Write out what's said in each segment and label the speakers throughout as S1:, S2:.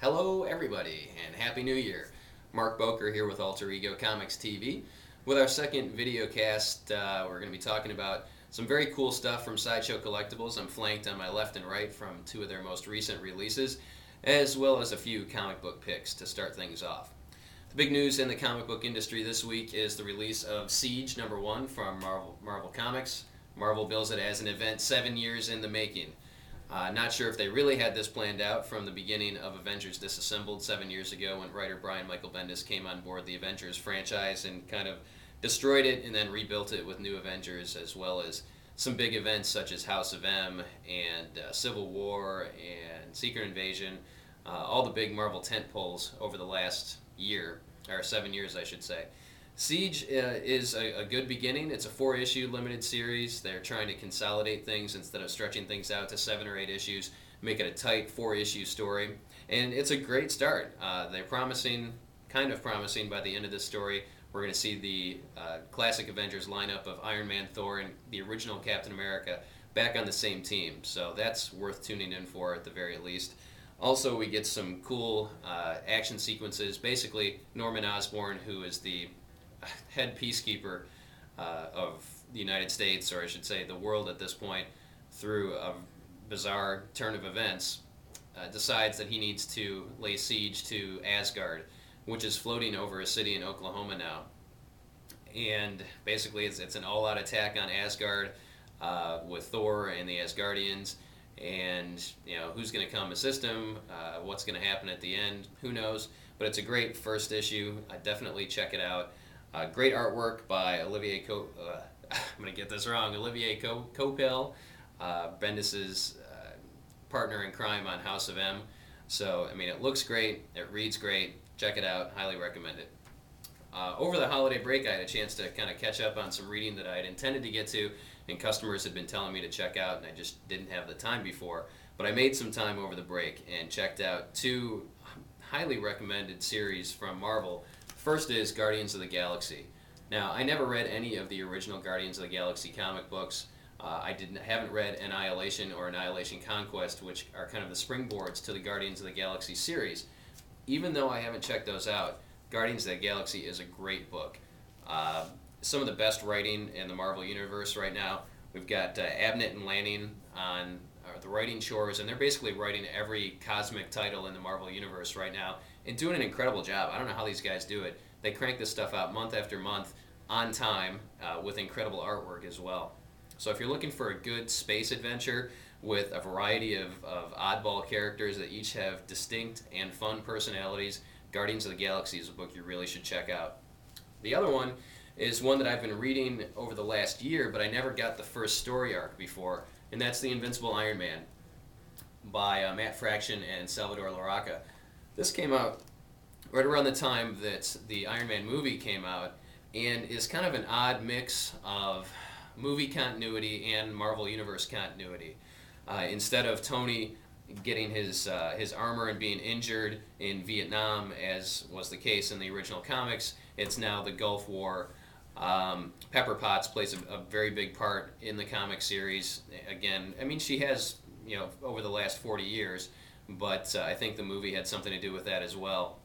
S1: Hello everybody and Happy New Year. Mark Boker here with Alter Ego Comics TV. With our second video cast, we're going to be talking about some very cool stuff from Sideshow Collectibles. I'm flanked on my left and right from two of their most recent releases, as well as a few comic book picks to start things off. The big news in the comic book industry this week is the release of Siege #1 from Marvel Comics. Marvel bills it as an event 7 years in the making. Not sure if they really had this planned out from the beginning of Avengers Disassembled 7 years ago when writer Brian Michael Bendis came on board the Avengers franchise and kind of destroyed it and then rebuilt it with new Avengers, as well as some big events such as House of M and Civil War and Secret Invasion, all the big Marvel tentpoles over the last year, or 7 years I should say. Siege is a good beginning. It's a 4-issue limited series. They're trying to consolidate things instead of stretching things out to 7 or 8 issues, make it a tight 4-issue story. And it's a great start. They're promising, kind of promising, by the end of this story, we're going to see the classic Avengers lineup of Iron Man, Thor, and the original Captain America back on the same team. So that's worth tuning in for at the very least. Also, we get some cool action sequences. Basically, Norman Osborn, who is the head peacekeeper of the United States, or I should say the world at this point, through a bizarre turn of events, decides that he needs to lay siege to Asgard, which is floating over a city in Oklahoma now. And basically it's an all-out attack on Asgard with Thor and the Asgardians, and who's going to come assist him, what's going to happen at the end, who knows. But it's a great first issue. I definitely check it out. Great artwork by I'm going to get this wrong, Olivier Coipel, Bendis' partner in crime on House of M. So, I mean, it looks great, it reads great, check it out, highly recommend it. Over the holiday break, I had a chance to kind of catch up on some reading that I had intended to get to, and customers had been telling me to check out, and I just didn't have the time before. But I made some time over the break and checked out two highly recommended series from Marvel. First is Guardians of the Galaxy. Now, I never read any of the original Guardians of the Galaxy comic books. Haven't read Annihilation or Annihilation Conquest, which are kind of the springboards to the Guardians of the Galaxy series. Even though I haven't checked those out, Guardians of the Galaxy is a great book. Some of the best writing in the Marvel Universe right now. We've got Abnett and Lanning on the writing chores, and they're basically writing every cosmic title in the Marvel Universe right now and doing an incredible job. I don't know how these guys do it. They crank this stuff out month after month on time with incredible artwork as well. So if you're looking for a good space adventure with a variety of oddball characters that each have distinct and fun personalities, Guardians of the Galaxy is a book you really should check out. The other one is one that I've been reading over the last year, but I never got the first story arc before, and that's The Invincible Iron Man by Matt Fraction and Salvador Larroca. This came out right around the time that the Iron Man movie came out, and is kind of an odd mix of movie continuity and Marvel Universe continuity. Instead of Tony getting his armor and being injured in Vietnam, as was the case in the original comics, it's now the Gulf War. Pepper Potts plays a very big part in the comic series. Again, I mean, she has, over the last 40 years, but I think the movie had something to do with that as well.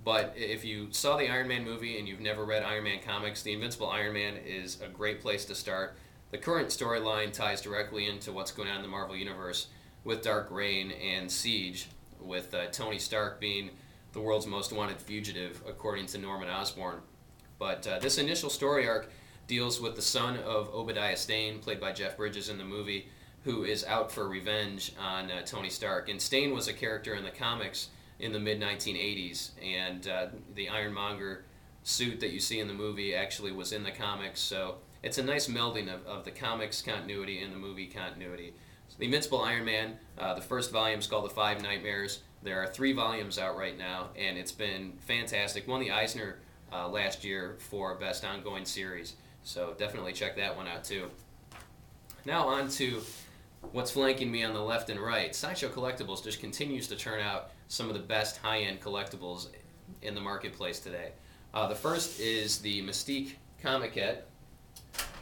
S1: But if you saw the Iron Man movie and you've never read Iron Man comics, The Invincible Iron Man is a great place to start. The current storyline ties directly into what's going on in the Marvel Universe with Dark Reign and Siege, with Tony Stark being the world's most wanted fugitive, according to Norman Osborn. But this initial story arc deals with the son of Obadiah Stane, played by Jeff Bridges in the movie, who is out for revenge on Tony Stark. And Stane was a character in the comics in the mid-1980s, and the Ironmonger suit that you see in the movie actually was in the comics, so it's a nice melding of the comics continuity and the movie continuity. So The Invincible Iron Man, the first volume is called The Five Nightmares. There are 3 volumes out right now, and it's been fantastic. Won the Eisner last year for Best Ongoing Series, so definitely check that one out too. Now on to what's flanking me on the left and right. Sideshow Collectibles just continues to turn out some of the best high-end collectibles in the marketplace today. The first is the Mystique Comiquette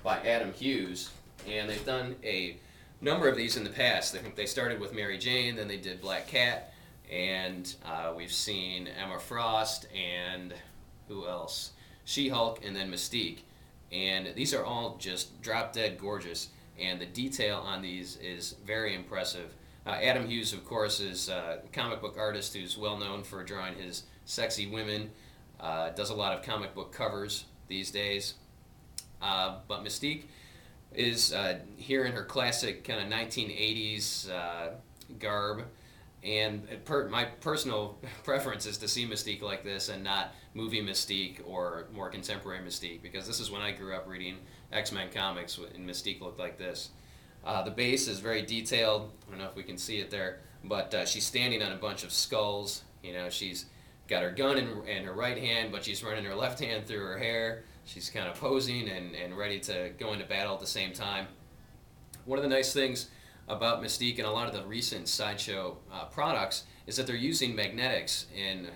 S1: by Adam Hughes, and they've done a number of these in the past. I think they started with Mary Jane, then they did Black Cat, and we've seen Emma Frost, and who else? She-Hulk, and then Mystique. And these are all just drop dead gorgeous, and the detail on these is very impressive. Adam Hughes, of course, is a comic book artist who's well known for drawing his sexy women. Does a lot of comic book covers these days. But Mystique is here in her classic kind of 1980s garb. And my personal preference is to see Mystique like this and not movie Mystique or more contemporary Mystique, because this is when I grew up reading X-Men comics, and Mystique looked like this. The base is very detailed. I don't know if we can see it there, but she's standing on a bunch of skulls. You know, she's got her gun in her right hand, but she's running her left hand through her hair. She's kind of posing and ready to go into battle at the same time. One of the nice things about Mystique and a lot of the recent Sideshow products is that they're using magnetics in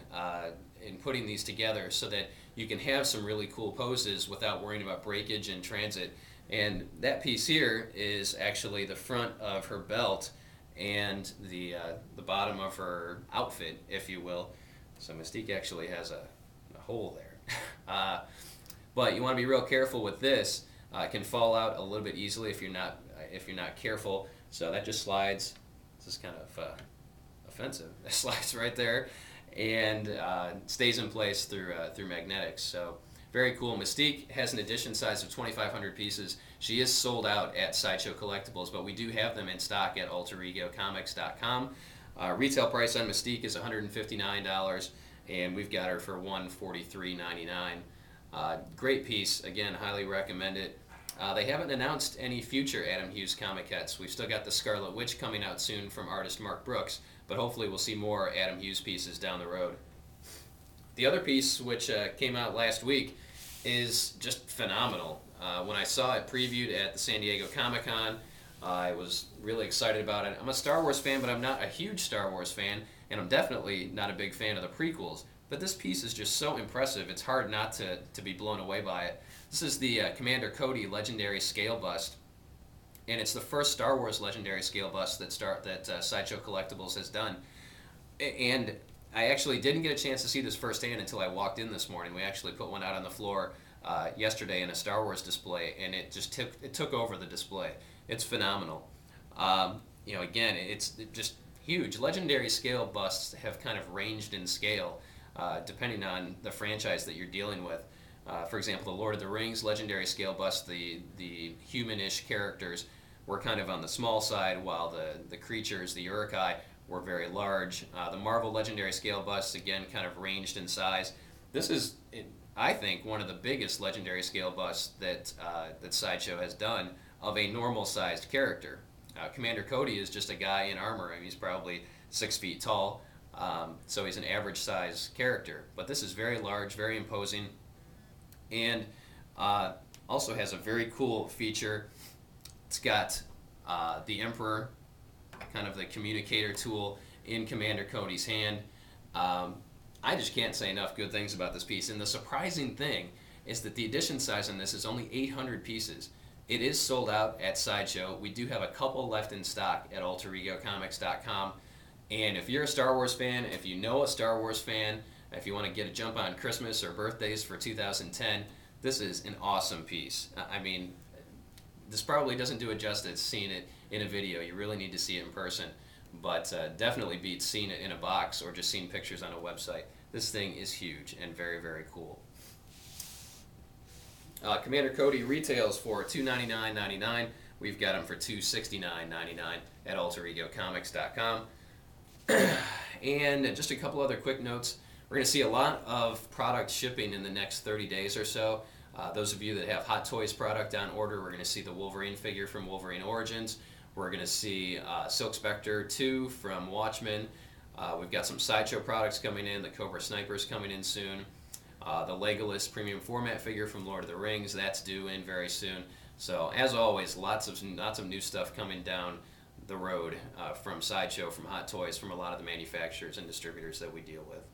S1: putting these together so that you can have some really cool poses without worrying about breakage in transit. And that piece here is actually the front of her belt and the bottom of her outfit, if you will. So Mystique actually has a hole there. But you want to be real careful with this. It can fall out a little bit easily if you're not careful. So that just slides. This is kind of offensive. It slides right there and stays in place through magnetics. So very cool. Mystique has an edition size of 2,500 pieces. She is sold out at Sideshow Collectibles, but we do have them in stock at AlterEgoComics.com. Retail price on Mystique is $159, and we've got her for $143.99. Great piece. Again, highly recommend it. They haven't announced any future Adam Hughes Comiquettes. We've still got the Scarlet Witch coming out soon from artist Marc, but hopefully we'll see more Adam Hughes pieces down the road. The other piece, which came out last week, is just phenomenal. When I saw it previewed at the San Diego Comic-Con, I was really excited about it. I'm a Star Wars fan, but I'm not a huge Star Wars fan, and I'm definitely not a big fan of the prequels. But this piece is just so impressive, it's hard not to be blown away by it. This is the Commander Cody Legendary Scale Bust, and it's the first Star Wars Legendary Scale Bust that Sideshow Collectibles has done. And I actually didn't get a chance to see this firsthand until I walked in this morning. We actually put one out on the floor yesterday in a Star Wars display, and it took over the display. It's phenomenal. You know, again, it's just huge. Legendary scale busts have kind of ranged in scale depending on the franchise that you're dealing with. For example, the Lord of the Rings Legendary scale bust, the human-ish characters were kind of on the small side, while the creatures, the Uruk-hai, were very large. The Marvel Legendary scale busts, again, kind of ranged in size. This is, I think, one of the biggest Legendary scale busts that Sideshow has done of a normal-sized character. Commander Cody is just a guy in armor. I mean, he's probably 6 feet tall, so he's an average-size character. But this is very large, very imposing, and also has a very cool feature. It's got the Emperor, kind of the communicator tool, in Commander Cody's hand. I just can't say enough good things about this piece, and the surprising thing is that the edition size on this is only 800 pieces. It is sold out at Sideshow. We do have a couple left in stock at AlterEgoComics.com, and if you're a Star Wars fan, if you know a Star Wars fan, if you want to get a jump on Christmas or birthdays for 2010, this is an awesome piece. I mean, this probably doesn't do it justice seeing it in a video. You really need to see it in person, but definitely beats seeing it in a box or just seeing pictures on a website. This thing is huge and very, very cool. Commander Cody retails for $299.99. We've got them for $269.99 at AlterEgoComics.com. And just a couple other quick notes. We're going to see a lot of product shipping in the next 30 days or so. Those of you that have Hot Toys product on order, we're going to see the Wolverine figure from Wolverine Origins. We're going to see Silk Spectre 2 from Watchmen. We've got some Sideshow products coming in. The Cobra Sniper's coming in soon. The Legolas premium format figure from Lord of the Rings, that's due in very soon. So as always, lots of new stuff coming down the road from Sideshow, from Hot Toys, from a lot of the manufacturers and distributors that we deal with.